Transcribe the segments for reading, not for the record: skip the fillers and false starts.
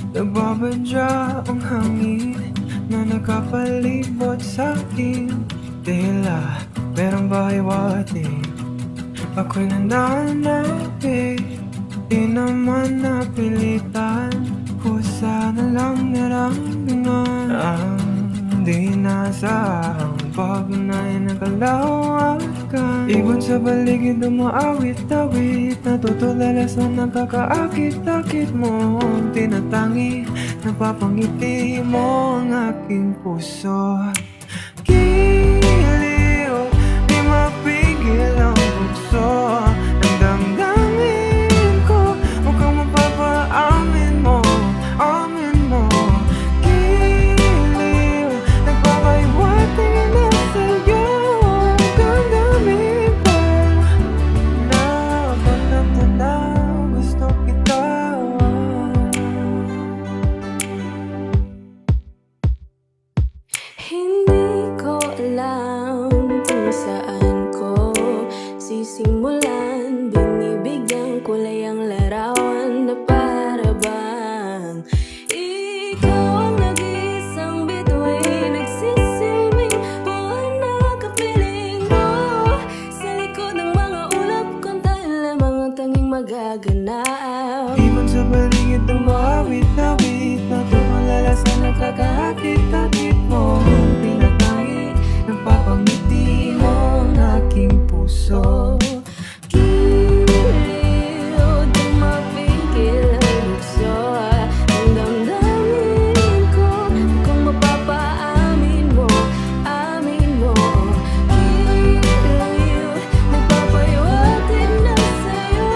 Nagbabadya ang hangin na nakapalibot sa'kin. Tila merong bahiwati, ako'y nananapit. Di naman napilitan, kusa na lang naramdaman ang di nasahang pagnay ng kalawakan. Ibon sa paligid umaawit-awit, natutulalas na nakakaakit-akit mo. Ang tinatangi, napapangiti mo ang aking puso. Giliw, di mapigil ang bugso ng damdamin ko. Mukhang mapapaamin mo, amin mo. Giliw, nagpapaiwating na sa'yo ang damdamin ko. Na gusto kita. Hindi ko alam kung saan ko sisimulan. Binibigyang kulay ang larawan na para bang ikaw ang nag-iisang bituin, nagsisilbing buwan na kapiling mo. Sa likod ng mga ulap kong lamang ang tanging magaganap. Ibon sa paligid umaawit-awit, natutulalas na nakakaakit-akit mo. Ang tinatangi, napapangiti mo ang aking puso. Giliw, di mapigil ang bugso ng damdamin ko. Kung mapapaamin mo, amin mo. Giliw, nagpapahiwatig na sa'yo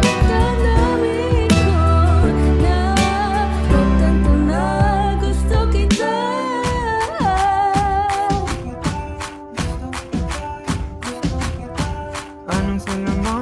ang damdamin ko. Na pagtanto na gusto kita. Anong salamat?